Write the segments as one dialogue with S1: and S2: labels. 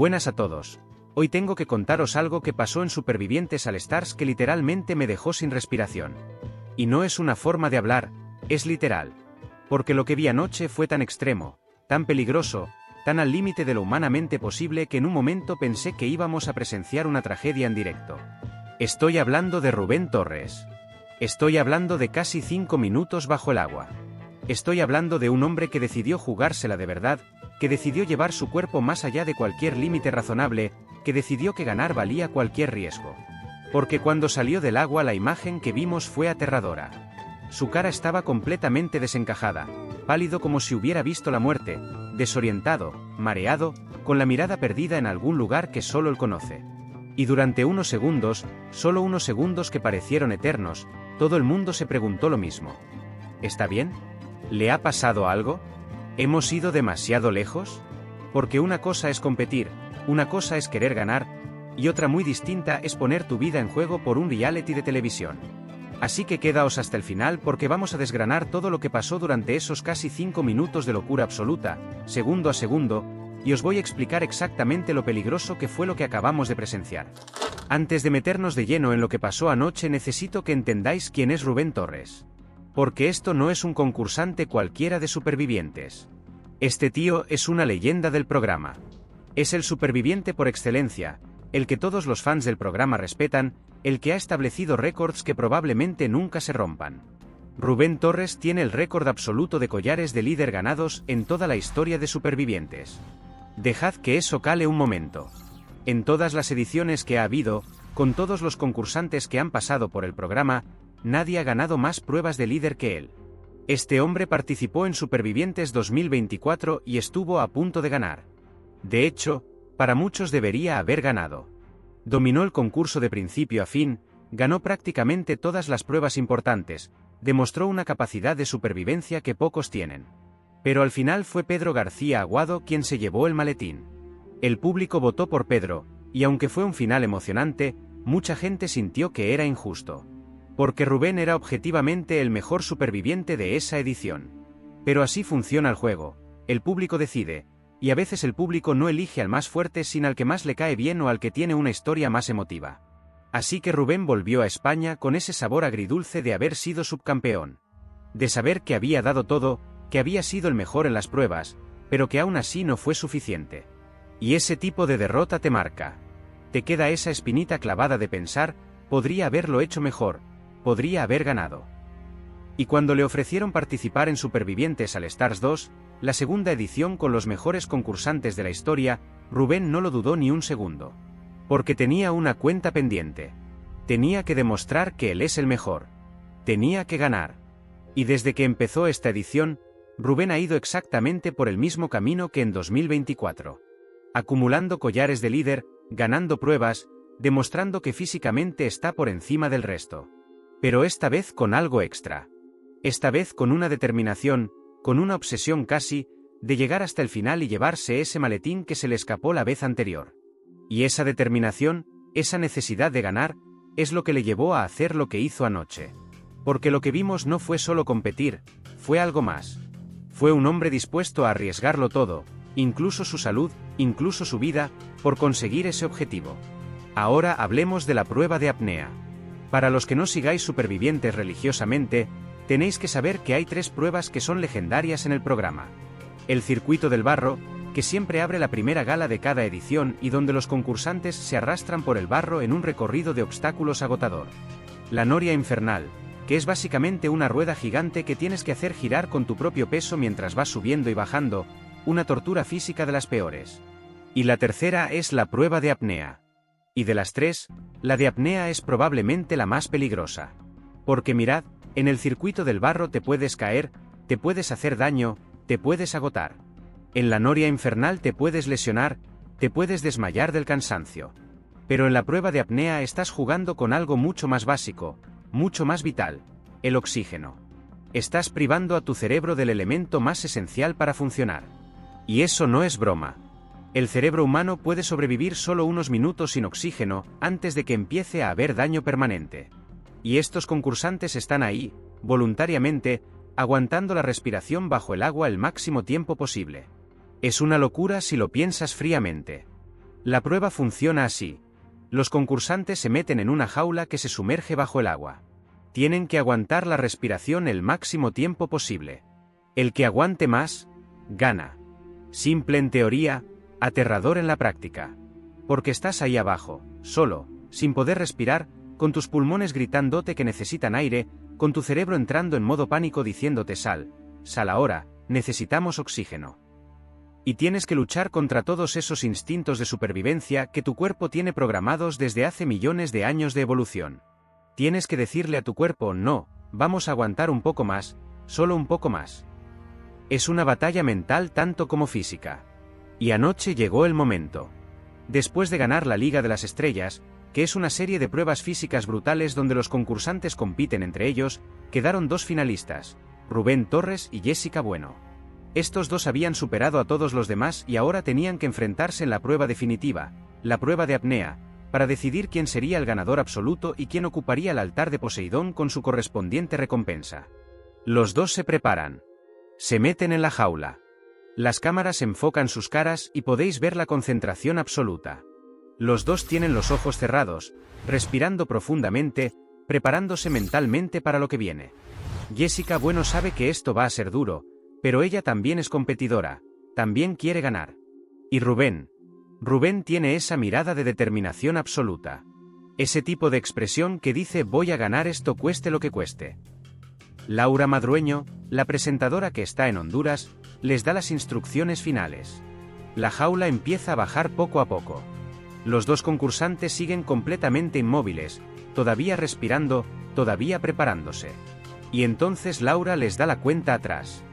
S1: Buenas a todos. Hoy tengo que contaros algo que pasó en Supervivientes All Stars que literalmente me dejó sin respiración. Y no es una forma de hablar, es literal. Porque lo que vi anoche fue tan extremo, tan peligroso, tan al límite de lo humanamente posible que en un momento pensé que íbamos a presenciar una tragedia en directo. Estoy hablando de Rubén Torres. Estoy hablando de casi 5 minutos bajo el agua. Estoy hablando de un hombre que decidió jugársela de verdad, que decidió llevar su cuerpo más allá de cualquier límite razonable, que decidió que ganar valía cualquier riesgo. Porque cuando salió del agua la imagen que vimos fue aterradora. Su cara estaba completamente desencajada, pálido como si hubiera visto la muerte, desorientado, mareado, con la mirada perdida en algún lugar que solo él conoce. Y durante unos segundos, solo unos segundos que parecieron eternos, todo el mundo se preguntó lo mismo. ¿Está bien? ¿Le ha pasado algo? ¿Hemos ido demasiado lejos? Porque una cosa es competir, una cosa es querer ganar, y otra muy distinta es poner tu vida en juego por un reality de televisión. Así que quedaos hasta el final porque vamos a desgranar todo lo que pasó durante esos casi 5 minutos de locura absoluta, segundo a segundo, y os voy a explicar exactamente lo peligroso que fue lo que acabamos de presenciar. Antes de meternos de lleno en lo que pasó anoche necesito que entendáis quién es Rubén Torres. Porque esto no es un concursante cualquiera de Supervivientes. Este tío es una leyenda del programa. Es el superviviente por excelencia, el que todos los fans del programa respetan, el que ha establecido récords que probablemente nunca se rompan. Rubén Torres tiene el récord absoluto de collares de líder ganados en toda la historia de Supervivientes. Dejad que eso cale un momento. En todas las ediciones que ha habido, con todos los concursantes que han pasado por el programa, nadie ha ganado más pruebas de líder que él. Este hombre participó en Supervivientes 2024 y estuvo a punto de ganar. De hecho, para muchos debería haber ganado. Dominó el concurso de principio a fin, ganó prácticamente todas las pruebas importantes, demostró una capacidad de supervivencia que pocos tienen. Pero al final fue Pedro García Aguado quien se llevó el maletín. El público votó por Pedro, y aunque fue un final emocionante, mucha gente sintió que era injusto. Porque Rubén era objetivamente el mejor superviviente de esa edición. Pero así funciona el juego, el público decide, y a veces el público no elige al más fuerte sino al que más le cae bien o al que tiene una historia más emotiva. Así que Rubén volvió a España con ese sabor agridulce de haber sido subcampeón. De saber que había dado todo, que había sido el mejor en las pruebas, pero que aún así no fue suficiente. Y ese tipo de derrota te marca. Te queda esa espinita clavada de pensar, podría haberlo hecho mejor, podría haber ganado. Y cuando le ofrecieron participar en Supervivientes All Stars 2, la segunda edición con los mejores concursantes de la historia, Rubén no lo dudó ni un segundo. Porque tenía una cuenta pendiente. Tenía que demostrar que él es el mejor. Tenía que ganar. Y desde que empezó esta edición, Rubén ha ido exactamente por el mismo camino que en 2024. Acumulando collares de líder, ganando pruebas, demostrando que físicamente está por encima del resto. Pero esta vez con algo extra. Esta vez con una determinación, con una obsesión casi, de llegar hasta el final y llevarse ese maletín que se le escapó la vez anterior. Y esa determinación, esa necesidad de ganar, es lo que le llevó a hacer lo que hizo anoche. Porque lo que vimos no fue solo competir, fue algo más. Fue un hombre dispuesto a arriesgarlo todo, incluso su salud, incluso su vida, por conseguir ese objetivo. Ahora hablemos de la prueba de apnea. Para los que no sigáis Supervivientes religiosamente, tenéis que saber que hay 3 pruebas que son legendarias en el programa. El circuito del barro, que siempre abre la primera gala de cada edición y donde los concursantes se arrastran por el barro en un recorrido de obstáculos agotador. La noria infernal, que es básicamente una rueda gigante que tienes que hacer girar con tu propio peso mientras vas subiendo y bajando, una tortura física de las peores. Y la tercera es la prueba de apnea. Y de las 3, la de apnea es probablemente la más peligrosa. Porque mirad, en el circuito del barro te puedes caer, te puedes hacer daño, te puedes agotar. En la noria infernal te puedes lesionar, te puedes desmayar del cansancio. Pero en la prueba de apnea estás jugando con algo mucho más básico, mucho más vital, el oxígeno. Estás privando a tu cerebro del elemento más esencial para funcionar. Y eso no es broma. El cerebro humano puede sobrevivir solo unos minutos sin oxígeno antes de que empiece a haber daño permanente. Y estos concursantes están ahí, voluntariamente, aguantando la respiración bajo el agua el máximo tiempo posible. Es una locura si lo piensas fríamente. La prueba funciona así. Los concursantes se meten en una jaula que se sumerge bajo el agua. Tienen que aguantar la respiración el máximo tiempo posible. El que aguante más, gana. Simple en teoría, aterrador en la práctica. Porque estás ahí abajo, solo, sin poder respirar, con tus pulmones gritándote que necesitan aire, con tu cerebro entrando en modo pánico diciéndote sal ahora, necesitamos oxígeno. Y tienes que luchar contra todos esos instintos de supervivencia que tu cuerpo tiene programados desde hace millones de años de evolución. Tienes que decirle a tu cuerpo, no, vamos a aguantar un poco más, solo un poco más. Es una batalla mental tanto como física. Y anoche llegó el momento. Después de ganar la Liga de las Estrellas, que es una serie de pruebas físicas brutales donde los concursantes compiten entre ellos, quedaron 2 finalistas, Rubén Torres y Jessica Bueno. Estos 2 habían superado a todos los demás y ahora tenían que enfrentarse en la prueba definitiva, la prueba de apnea, para decidir quién sería el ganador absoluto y quién ocuparía el altar de Poseidón con su correspondiente recompensa. Los 2 se preparan. Se meten en la jaula. Las cámaras enfocan sus caras y podéis ver la concentración absoluta. Los 2 tienen los ojos cerrados, respirando profundamente, preparándose mentalmente para lo que viene. Jessica Bueno sabe que esto va a ser duro, pero ella también es competidora, también quiere ganar. Y Rubén tiene esa mirada de determinación absoluta. Ese tipo de expresión que dice voy a ganar esto cueste lo que cueste. Laura Madrueño, la presentadora que está en Honduras, les da las instrucciones finales. La jaula empieza a bajar poco a poco. Los 2 concursantes siguen completamente inmóviles, todavía respirando, todavía preparándose. Y entonces Laura les da la cuenta atrás.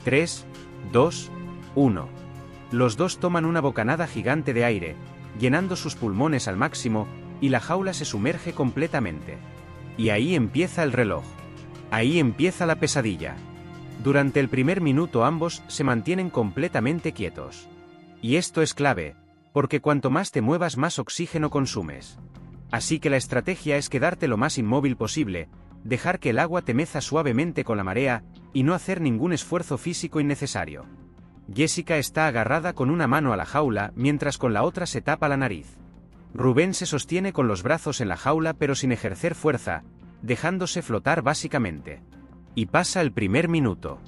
S1: 3, 2, 1. Los 2 toman una bocanada gigante de aire, llenando sus pulmones al máximo, y la jaula se sumerge completamente. Y ahí empieza el reloj. Ahí empieza la pesadilla. Durante el primer minuto ambos se mantienen completamente quietos. Y esto es clave, porque cuanto más te muevas más oxígeno consumes. Así que la estrategia es quedarte lo más inmóvil posible, dejar que el agua te meza suavemente con la marea, y no hacer ningún esfuerzo físico innecesario. Jessica está agarrada con una mano a la jaula mientras con la otra se tapa la nariz. Rubén se sostiene con los brazos en la jaula pero sin ejercer fuerza, dejándose flotar básicamente. Y pasa el primer minuto.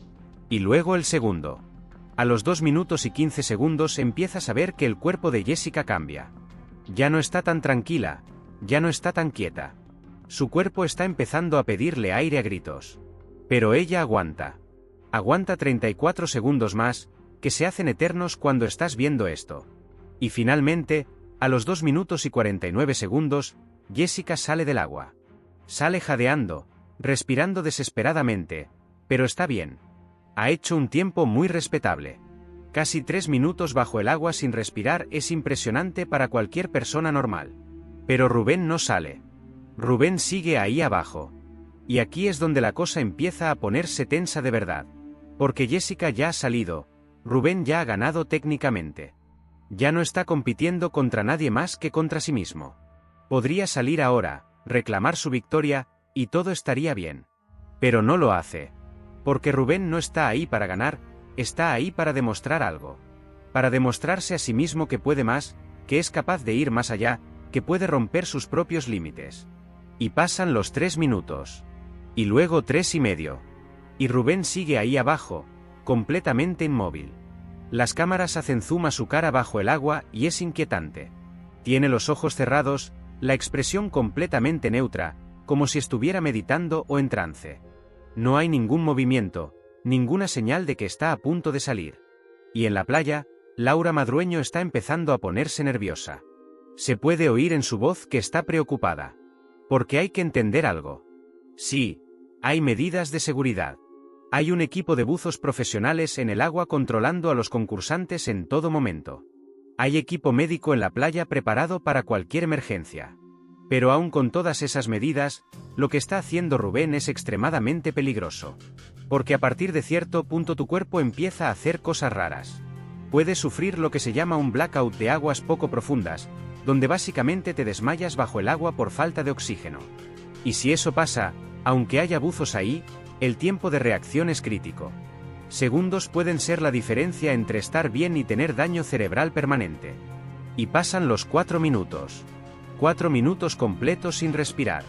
S1: Y luego el segundo. A los 2 minutos y 15 segundos empiezas a ver que el cuerpo de Jessica cambia. Ya no está tan tranquila, ya no está tan quieta. Su cuerpo está empezando a pedirle aire a gritos. Pero ella aguanta. Aguanta 34 segundos más, que se hacen eternos cuando estás viendo esto. Y finalmente, a los 2 minutos y 49 segundos, Jessica sale del agua. Sale jadeando, respirando desesperadamente, pero está bien. Ha hecho un tiempo muy respetable. Casi 3 minutos bajo el agua sin respirar es impresionante para cualquier persona normal. Pero Rubén no sale. Rubén sigue ahí abajo. Y aquí es donde la cosa empieza a ponerse tensa de verdad. Porque Jessica ya ha salido, Rubén ya ha ganado técnicamente. Ya no está compitiendo contra nadie más que contra sí mismo. Podría salir ahora, reclamar su victoria, y todo estaría bien. Pero no lo hace. Porque Rubén no está ahí para ganar, está ahí para demostrar algo. Para demostrarse a sí mismo que puede más, que es capaz de ir más allá, que puede romper sus propios límites. Y pasan los 3 minutos. Y luego 3 y medio. Y Rubén sigue ahí abajo, completamente inmóvil. Las cámaras hacen zoom a su cara bajo el agua y es inquietante. Tiene los ojos cerrados, la expresión completamente neutra, como si estuviera meditando o en trance. No hay ningún movimiento, ninguna señal de que está a punto de salir. Y en la playa, Laura Madrueño está empezando a ponerse nerviosa. Se puede oír en su voz que está preocupada. Porque hay que entender algo. Sí, hay medidas de seguridad. Hay un equipo de buzos profesionales en el agua controlando a los concursantes en todo momento. Hay equipo médico en la playa preparado para cualquier emergencia. Pero aún con todas esas medidas, lo que está haciendo Rubén es extremadamente peligroso. Porque a partir de cierto punto tu cuerpo empieza a hacer cosas raras. Puedes sufrir lo que se llama un blackout de aguas poco profundas, donde básicamente te desmayas bajo el agua por falta de oxígeno. Y si eso pasa, aunque haya buzos ahí, el tiempo de reacción es crítico. Segundos pueden ser la diferencia entre estar bien y tener daño cerebral permanente. Y pasan los 4 minutos. 4 minutos completos sin respirar.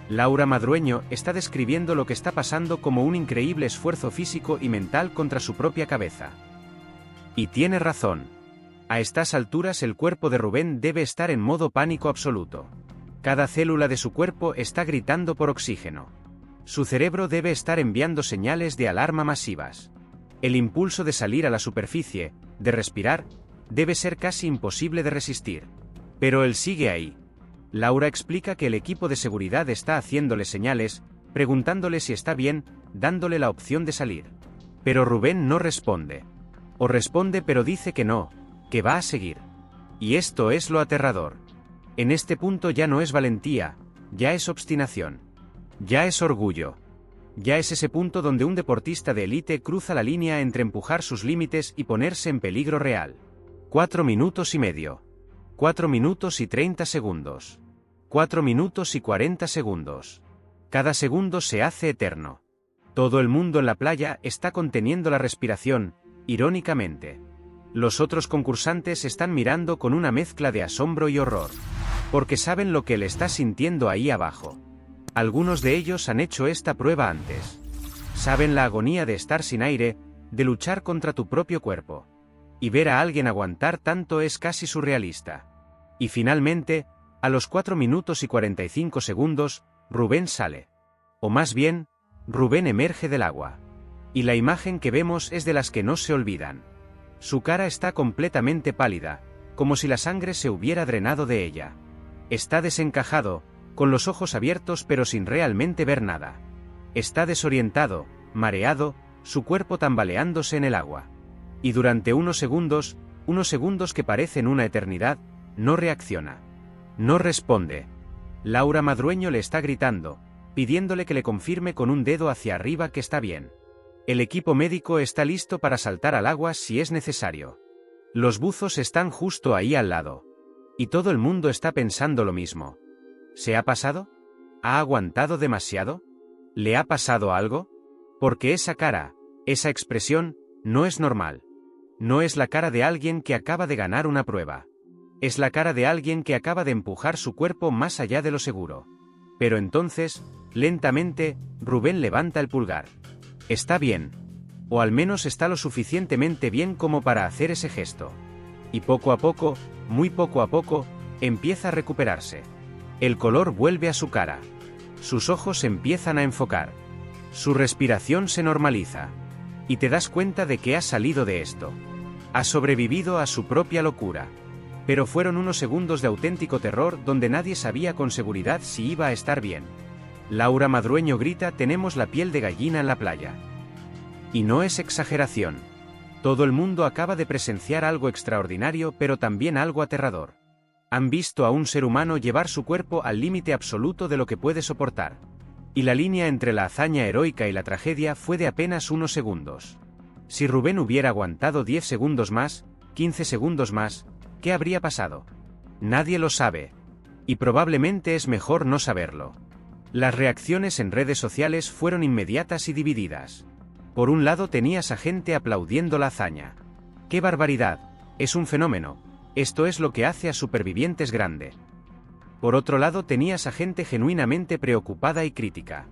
S1: Laura Madrueño está describiendo lo que está pasando como un increíble esfuerzo físico y mental contra su propia cabeza. Y tiene razón. A estas alturas el cuerpo de Rubén debe estar en modo pánico absoluto. Cada célula de su cuerpo está gritando por oxígeno. Su cerebro debe estar enviando señales de alarma masivas. El impulso de salir a la superficie, de respirar, debe ser casi imposible de resistir. Pero él sigue ahí. Laura explica que el equipo de seguridad está haciéndole señales, preguntándole si está bien, dándole la opción de salir. Pero Rubén no responde. O responde pero dice que no, que va a seguir. Y esto es lo aterrador. En este punto ya no es valentía, ya es obstinación. Ya es orgullo. Ya es ese punto donde un deportista de élite cruza la línea entre empujar sus límites y ponerse en peligro real. 4 minutos y medio. 4 minutos y 30 segundos. 4 minutos y 40 segundos. Cada segundo se hace eterno. Todo el mundo en la playa está conteniendo la respiración, irónicamente. Los otros concursantes están mirando con una mezcla de asombro y horror. Porque saben lo que él está sintiendo ahí abajo. Algunos de ellos han hecho esta prueba antes. Saben la agonía de estar sin aire, de luchar contra tu propio cuerpo. Y ver a alguien aguantar tanto es casi surrealista. Y finalmente, a los 4 minutos y 45 segundos, Rubén sale. O más bien, Rubén emerge del agua. Y la imagen que vemos es de las que no se olvidan. Su cara está completamente pálida, como si la sangre se hubiera drenado de ella. Está desencajado, con los ojos abiertos pero sin realmente ver nada. Está desorientado, mareado, su cuerpo tambaleándose en el agua. Y durante unos segundos que parecen una eternidad, no reacciona. No responde. Laura Madrueño le está gritando, pidiéndole que le confirme con un dedo hacia arriba que está bien. El equipo médico está listo para saltar al agua si es necesario. Los buzos están justo ahí al lado. Y todo el mundo está pensando lo mismo. ¿Se ha pasado? ¿Ha aguantado demasiado? ¿Le ha pasado algo? Porque esa cara, esa expresión, no es normal. No es la cara de alguien que acaba de ganar una prueba. Es la cara de alguien que acaba de empujar su cuerpo más allá de lo seguro. Pero entonces, lentamente, Rubén levanta el pulgar. Está bien. O al menos está lo suficientemente bien como para hacer ese gesto. Y poco a poco, muy poco a poco, empieza a recuperarse. El color vuelve a su cara. Sus ojos empiezan a enfocar. Su respiración se normaliza. Y te das cuenta de que ha salido de esto. Ha sobrevivido a su propia locura. Pero fueron unos segundos de auténtico terror donde nadie sabía con seguridad si iba a estar bien. Laura Madrueño grita: tenemos la piel de gallina en la playa. Y no es exageración. Todo el mundo acaba de presenciar algo extraordinario pero también algo aterrador. Han visto a un ser humano llevar su cuerpo al límite absoluto de lo que puede soportar. Y la línea entre la hazaña heroica y la tragedia fue de apenas unos segundos. Si Rubén hubiera aguantado 10 segundos más, 15 segundos más, ¿qué habría pasado? Nadie lo sabe. Y probablemente es mejor no saberlo. Las reacciones en redes sociales fueron inmediatas y divididas. Por un lado tenías a gente aplaudiendo la hazaña. ¡Qué barbaridad! Es un fenómeno. Esto es lo que hace a Supervivientes grande. Por otro lado tenías a gente genuinamente preocupada y crítica.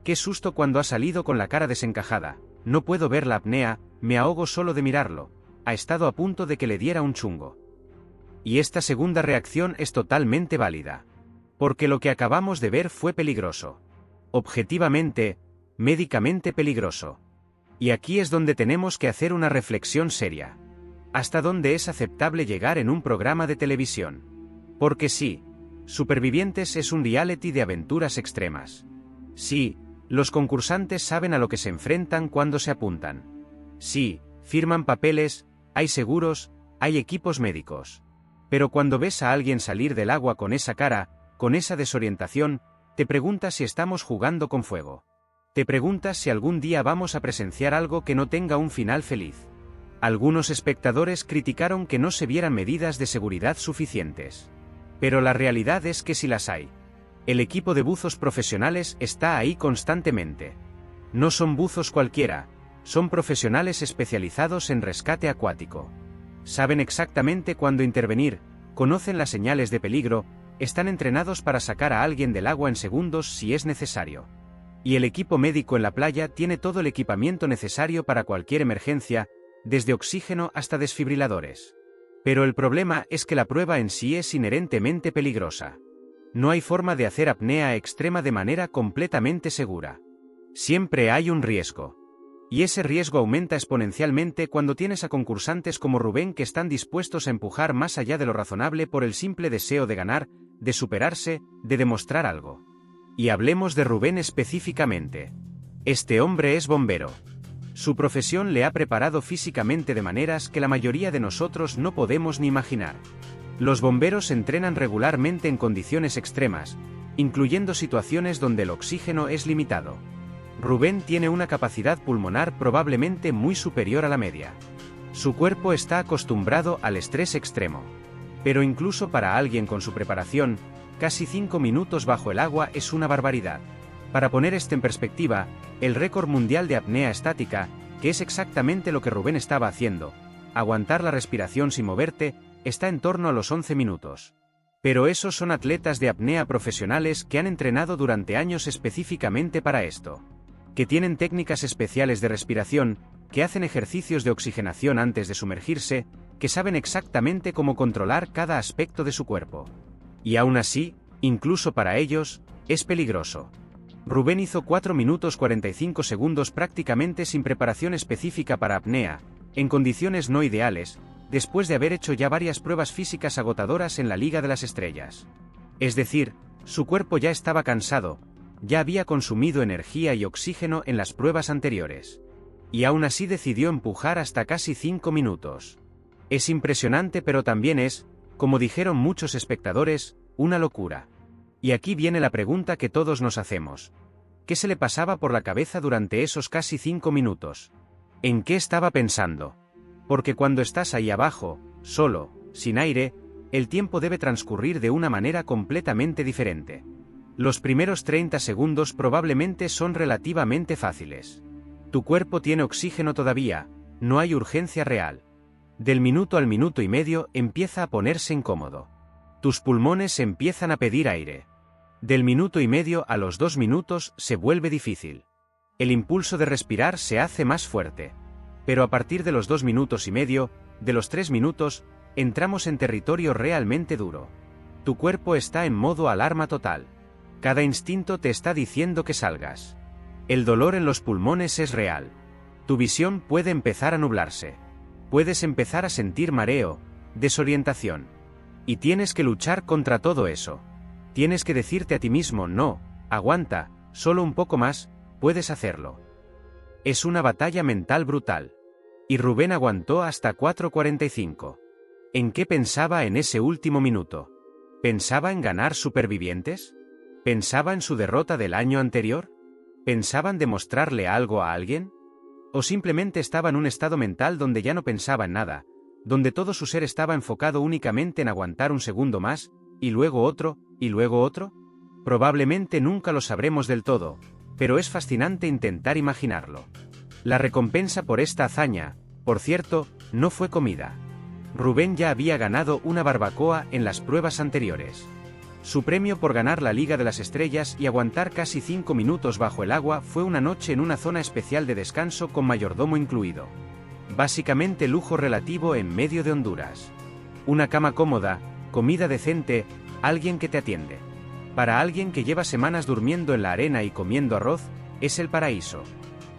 S1: ¡Qué susto cuando ha salido con la cara desencajada! No puedo ver la apnea, me ahogo solo de mirarlo. Ha estado a punto de que le diera un chungo. Y esta segunda reacción es totalmente válida. Porque lo que acabamos de ver fue peligroso. Objetivamente, médicamente peligroso. Y aquí es donde tenemos que hacer una reflexión seria. ¿Hasta dónde es aceptable llegar en un programa de televisión? Porque sí, Supervivientes es un reality de aventuras extremas. Sí, los concursantes saben a lo que se enfrentan cuando se apuntan. Sí, firman papeles, hay seguros, hay equipos médicos. Pero cuando ves a alguien salir del agua con esa cara, con esa desorientación, te preguntas si estamos jugando con fuego. Te preguntas si algún día vamos a presenciar algo que no tenga un final feliz. Algunos espectadores criticaron que no se vieran medidas de seguridad suficientes. Pero la realidad es que sí las hay. El equipo de buzos profesionales está ahí constantemente. No son buzos cualquiera, son profesionales especializados en rescate acuático. Saben exactamente cuándo intervenir, conocen las señales de peligro, están entrenados para sacar a alguien del agua en segundos si es necesario. Y el equipo médico en la playa tiene todo el equipamiento necesario para cualquier emergencia, desde oxígeno hasta desfibriladores. Pero el problema es que la prueba en sí es inherentemente peligrosa. No hay forma de hacer apnea extrema de manera completamente segura. Siempre hay un riesgo. Y ese riesgo aumenta exponencialmente cuando tienes a concursantes como Rubén que están dispuestos a empujar más allá de lo razonable por el simple deseo de ganar, de superarse, de demostrar algo. Y hablemos de Rubén específicamente. Este hombre es bombero. Su profesión le ha preparado físicamente de maneras que la mayoría de nosotros no podemos ni imaginar. Los bomberos entrenan regularmente en condiciones extremas, incluyendo situaciones donde el oxígeno es limitado. Rubén tiene una capacidad pulmonar probablemente muy superior a la media. Su cuerpo está acostumbrado al estrés extremo. Pero incluso para alguien con su preparación, casi 5 minutos bajo el agua es una barbaridad. Para poner esto en perspectiva, el récord mundial de apnea estática, que es exactamente lo que Rubén estaba haciendo, aguantar la respiración sin moverte, está en torno a los 11 minutos. Pero esos son atletas de apnea profesionales que han entrenado durante años específicamente para esto. Que tienen técnicas especiales de respiración, que hacen ejercicios de oxigenación antes de sumergirse, que saben exactamente cómo controlar cada aspecto de su cuerpo. Y aún así, incluso para ellos, es peligroso. Rubén hizo 4 minutos 45 segundos prácticamente sin preparación específica para apnea, en condiciones no ideales, después de haber hecho ya varias pruebas físicas agotadoras en la Liga de las Estrellas. Es decir, su cuerpo ya estaba cansado, ya había consumido energía y oxígeno en las pruebas anteriores. Y aún así decidió empujar hasta casi 5 minutos. Es impresionante, pero también es, como dijeron muchos espectadores, una locura. Y aquí viene la pregunta que todos nos hacemos. ¿Qué se le pasaba por la cabeza durante esos casi 5 minutos? ¿En qué estaba pensando? Porque cuando estás ahí abajo, solo, sin aire, el tiempo debe transcurrir de una manera completamente diferente. Los primeros 30 segundos probablemente son relativamente fáciles. Tu cuerpo tiene oxígeno todavía, no hay urgencia real. Del minuto al minuto y medio empieza a ponerse incómodo. Tus pulmones empiezan a pedir aire. Del minuto y medio a los 2 minutos se vuelve difícil. El impulso de respirar se hace más fuerte. Pero a partir de los 2 minutos y medio, de los 3 minutos, entramos en territorio realmente duro. Tu cuerpo está en modo alarma total. Cada instinto te está diciendo que salgas. El dolor en los pulmones es real. Tu visión puede empezar a nublarse. Puedes empezar a sentir mareo, desorientación. Y tienes que luchar contra todo eso. Tienes que decirte a ti mismo, no, aguanta, solo un poco más, puedes hacerlo. Es una batalla mental brutal. Y Rubén aguantó hasta 4:45. ¿En qué pensaba en ese último minuto? ¿Pensaba en ganar supervivientes? ¿Pensaba en su derrota del año anterior? ¿Pensaba en demostrarle algo a alguien? ¿O simplemente estaba en un estado mental donde ya no pensaba en nada, donde todo su ser estaba enfocado únicamente en aguantar un segundo más, y luego otro, y luego otro? Probablemente nunca lo sabremos del todo, pero es fascinante intentar imaginarlo. La recompensa por esta hazaña, por cierto, no fue comida. Rubén ya había ganado una barbacoa en las pruebas anteriores. Su premio por ganar la Liga de las Estrellas y aguantar casi 5 minutos bajo el agua fue una noche en una zona especial de descanso con mayordomo incluido. Básicamente lujo relativo en medio de Honduras. Una cama cómoda, comida decente, alguien que te atiende. Para alguien que lleva semanas durmiendo en la arena y comiendo arroz, es el paraíso.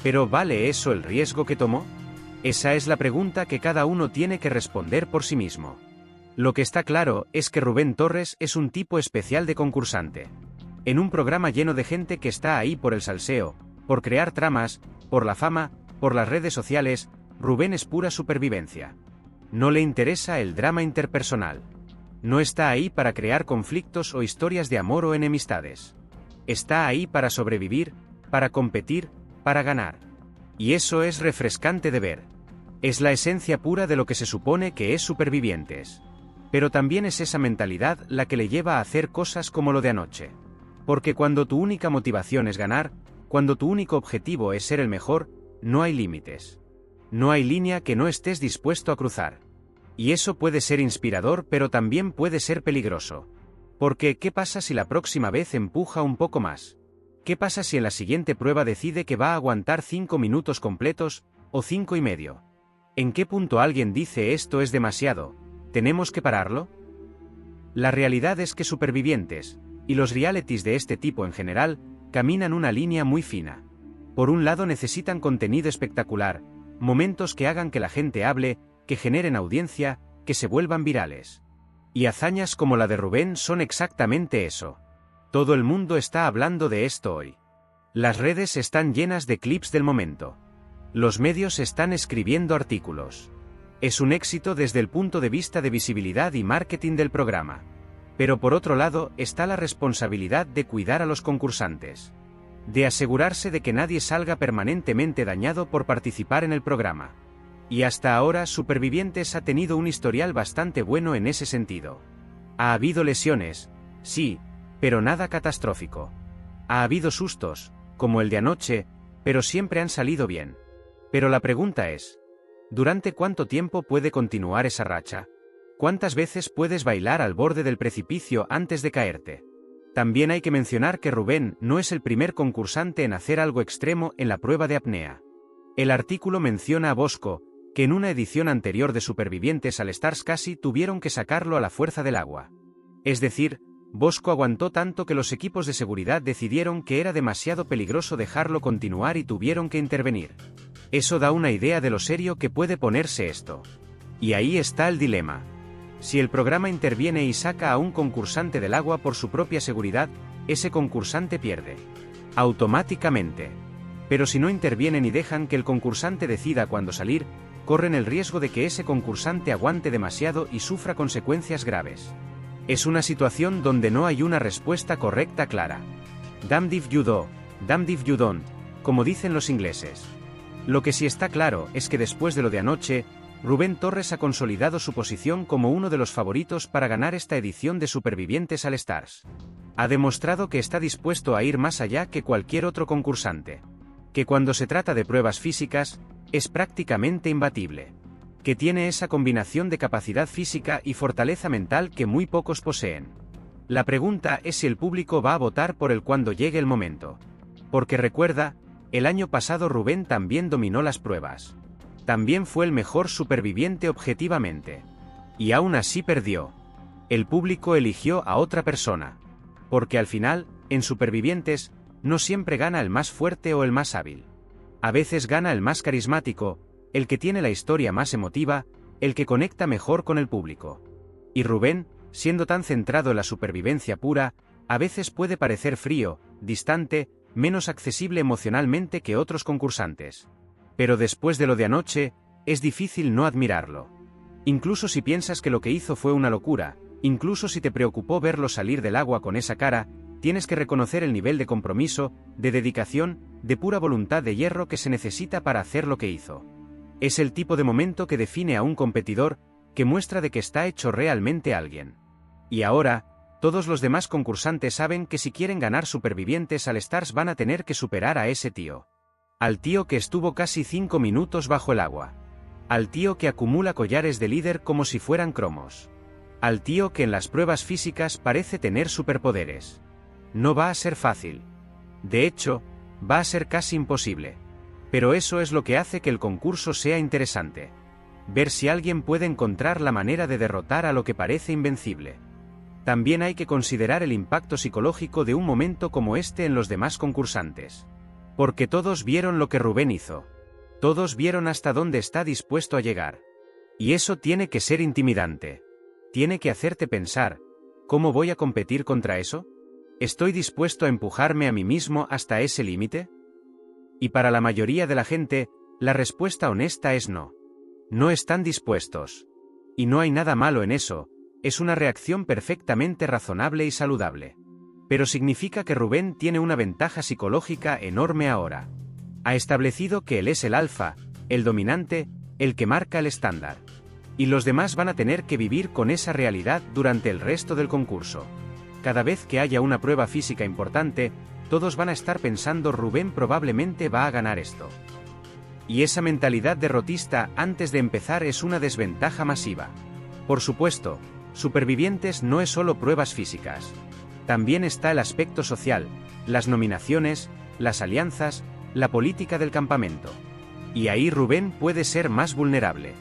S1: ¿Pero vale eso el riesgo que tomó? Esa es la pregunta que cada uno tiene que responder por sí mismo. Lo que está claro es que Rubén Torres es un tipo especial de concursante. En un programa lleno de gente que está ahí por el salseo, por crear tramas, por la fama, por las redes sociales, Rubén es pura supervivencia. No le interesa el drama interpersonal. No está ahí para crear conflictos o historias de amor o enemistades. Está ahí para sobrevivir, para competir, para ganar. Y eso es refrescante de ver. Es la esencia pura de lo que se supone que es Supervivientes. Pero también es esa mentalidad la que le lleva a hacer cosas como lo de anoche. Porque cuando tu única motivación es ganar, cuando tu único objetivo es ser el mejor, no hay límites. No hay línea que no estés dispuesto a cruzar. Y eso puede ser inspirador, pero también puede ser peligroso. Porque, ¿qué pasa si la próxima vez empuja un poco más? ¿Qué pasa si en la siguiente prueba decide que va a aguantar 5 minutos completos, o 5 y medio? ¿En qué punto alguien dice esto es demasiado? ¿Tenemos que pararlo? La realidad es que Supervivientes, y los realities de este tipo en general, caminan una línea muy fina. Por un lado necesitan contenido espectacular, momentos que hagan que la gente hable, que generen audiencia, que se vuelvan virales. Y hazañas como la de Rubén son exactamente eso. Todo el mundo está hablando de esto hoy. Las redes están llenas de clips del momento. Los medios están escribiendo artículos. Es un éxito desde el punto de vista de visibilidad y marketing del programa. Pero por otro lado está la responsabilidad de cuidar a los concursantes. De asegurarse de que nadie salga permanentemente dañado por participar en el programa. Y hasta ahora Supervivientes ha tenido un historial bastante bueno en ese sentido. Ha habido lesiones, sí, pero nada catastrófico. Ha habido sustos, como el de anoche, pero siempre han salido bien. Pero la pregunta es, ¿durante cuánto tiempo puede continuar esa racha? ¿Cuántas veces puedes bailar al borde del precipicio antes de caerte? También hay que mencionar que Rubén no es el primer concursante en hacer algo extremo en la prueba de apnea. El artículo menciona a Bosco, que en una edición anterior de Supervivientes All Stars casi tuvieron que sacarlo a la fuerza del agua. Es decir, Bosco aguantó tanto que los equipos de seguridad decidieron que era demasiado peligroso dejarlo continuar y tuvieron que intervenir. Eso da una idea de lo serio que puede ponerse esto. Y ahí está el dilema. Si el programa interviene y saca a un concursante del agua por su propia seguridad, ese concursante pierde. Automáticamente. Pero si no intervienen y dejan que el concursante decida cuándo salir, corren el riesgo de que ese concursante aguante demasiado y sufra consecuencias graves. Es una situación donde no hay una respuesta correcta clara. Damned if you do, damned if you don't, como dicen los ingleses. Lo que sí está claro es que después de lo de anoche, Rubén Torres ha consolidado su posición como uno de los favoritos para ganar esta edición de Supervivientes All Stars. Ha demostrado que está dispuesto a ir más allá que cualquier otro concursante. Que cuando se trata de pruebas físicas, es prácticamente imbatible. Que tiene esa combinación de capacidad física y fortaleza mental que muy pocos poseen. La pregunta es si el público va a votar por él cuando llegue el momento. Porque recuerda, el año pasado Rubén también dominó las pruebas. También fue el mejor superviviente objetivamente. Y aún así perdió. El público eligió a otra persona. Porque al final, en Supervivientes, no siempre gana el más fuerte o el más hábil. A veces gana el más carismático, el que tiene la historia más emotiva, el que conecta mejor con el público. Y Rubén, siendo tan centrado en la supervivencia pura, a veces puede parecer frío, distante, menos accesible emocionalmente que otros concursantes. Pero después de lo de anoche, es difícil no admirarlo. Incluso si piensas que lo que hizo fue una locura, incluso si te preocupó verlo salir del agua con esa cara, tienes que reconocer el nivel de compromiso, de dedicación, de pura voluntad de hierro que se necesita para hacer lo que hizo. Es el tipo de momento que define a un competidor, que muestra de que está hecho realmente alguien. Y ahora, todos los demás concursantes saben que si quieren ganar Supervivientes All Stars van a tener que superar a ese tío. Al tío que estuvo casi 5 minutos bajo el agua. Al tío que acumula collares de líder como si fueran cromos. Al tío que en las pruebas físicas parece tener superpoderes. No va a ser fácil. De hecho, va a ser casi imposible. Pero eso es lo que hace que el concurso sea interesante. Ver si alguien puede encontrar la manera de derrotar a lo que parece invencible. También hay que considerar el impacto psicológico de un momento como este en los demás concursantes. Porque todos vieron lo que Rubén hizo. Todos vieron hasta dónde está dispuesto a llegar. Y eso tiene que ser intimidante. Tiene que hacerte pensar, ¿cómo voy a competir contra eso? ¿Estoy dispuesto a empujarme a mí mismo hasta ese límite? Y para la mayoría de la gente, la respuesta honesta es no. No están dispuestos. Y no hay nada malo en eso, es una reacción perfectamente razonable y saludable. Pero significa que Rubén tiene una ventaja psicológica enorme ahora. Ha establecido que él es el alfa, el dominante, el que marca el estándar. Y los demás van a tener que vivir con esa realidad durante el resto del concurso. Cada vez que haya una prueba física importante, todos van a estar pensando Rubén probablemente va a ganar esto. Y esa mentalidad derrotista antes de empezar es una desventaja masiva. Por supuesto, Supervivientes no es solo pruebas físicas. También está el aspecto social, las nominaciones, las alianzas, la política del campamento. Y ahí Rubén puede ser más vulnerable.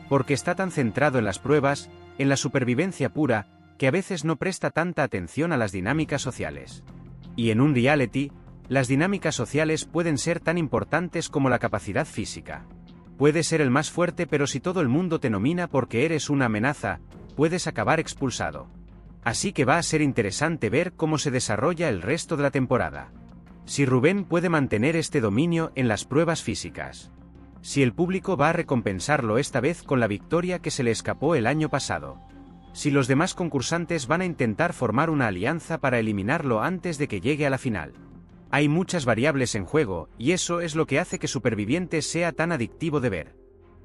S1: Porque está tan centrado en las pruebas, en la supervivencia pura, que a veces no presta tanta atención a las dinámicas sociales. Y en un reality, las dinámicas sociales pueden ser tan importantes como la capacidad física. Puedes ser el más fuerte, pero si todo el mundo te nomina porque eres una amenaza, puedes acabar expulsado. Así que va a ser interesante ver cómo se desarrolla el resto de la temporada. Si Rubén puede mantener este dominio en las pruebas físicas. Si el público va a recompensarlo esta vez con la victoria que se le escapó el año pasado. Si los demás concursantes van a intentar formar una alianza para eliminarlo antes de que llegue a la final. Hay muchas variables en juego, y eso es lo que hace que Supervivientes sea tan adictivo de ver.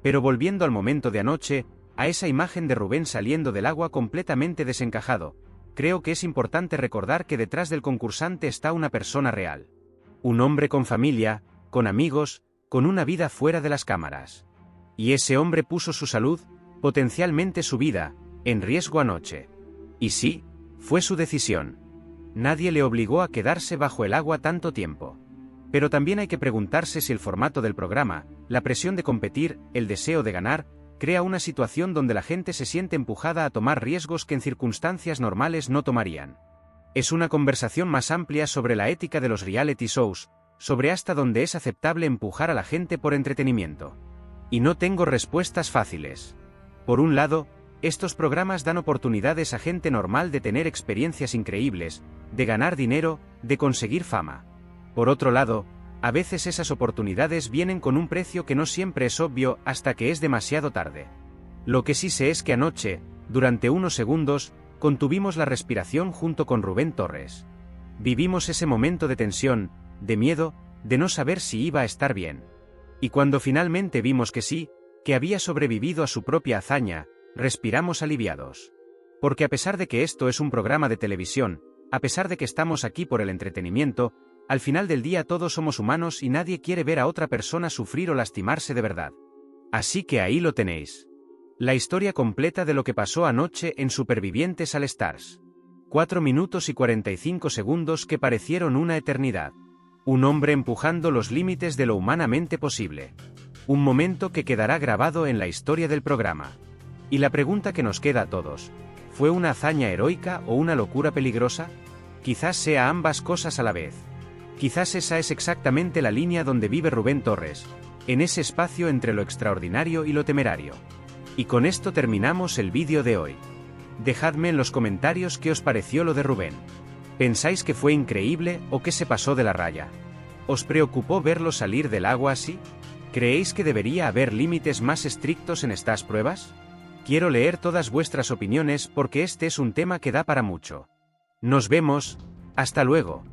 S1: Pero volviendo al momento de anoche, a esa imagen de Rubén saliendo del agua completamente desencajado, creo que es importante recordar que detrás del concursante está una persona real. Un hombre con familia, con amigos, con una vida fuera de las cámaras. Y ese hombre puso su salud, potencialmente su vida, en riesgo anoche. Y sí, fue su decisión. Nadie le obligó a quedarse bajo el agua tanto tiempo. Pero también hay que preguntarse si el formato del programa, la presión de competir, el deseo de ganar, crea una situación donde la gente se siente empujada a tomar riesgos que en circunstancias normales no tomarían. Es una conversación más amplia sobre la ética de los reality shows, sobre hasta dónde es aceptable empujar a la gente por entretenimiento. Y no tengo respuestas fáciles. Por un lado, estos programas dan oportunidades a gente normal de tener experiencias increíbles, de ganar dinero, de conseguir fama. Por otro lado, a veces esas oportunidades vienen con un precio que no siempre es obvio hasta que es demasiado tarde. Lo que sí sé es que anoche, durante unos segundos, contuvimos la respiración junto con Rubén Torres. Vivimos ese momento de tensión, de miedo, de no saber si iba a estar bien. Y cuando finalmente vimos que sí, que había sobrevivido a su propia hazaña, respiramos aliviados. Porque a pesar de que esto es un programa de televisión, a pesar de que estamos aquí por el entretenimiento, al final del día todos somos humanos y nadie quiere ver a otra persona sufrir o lastimarse de verdad. Así que ahí lo tenéis. La historia completa de lo que pasó anoche en Supervivientes All Stars. 4 minutos y 45 segundos que parecieron una eternidad. Un hombre empujando los límites de lo humanamente posible. Un momento que quedará grabado en la historia del programa. Y la pregunta que nos queda a todos, ¿fue una hazaña heroica o una locura peligrosa? Quizás sea ambas cosas a la vez. Quizás esa es exactamente la línea donde vive Rubén Torres, en ese espacio entre lo extraordinario y lo temerario. Y con esto terminamos el vídeo de hoy. Dejadme en los comentarios qué os pareció lo de Rubén. ¿Pensáis que fue increíble o que se pasó de la raya? ¿Os preocupó verlo salir del agua así? ¿Creéis que debería haber límites más estrictos en estas pruebas? Quiero leer todas vuestras opiniones porque este es un tema que da para mucho. Nos vemos, hasta luego.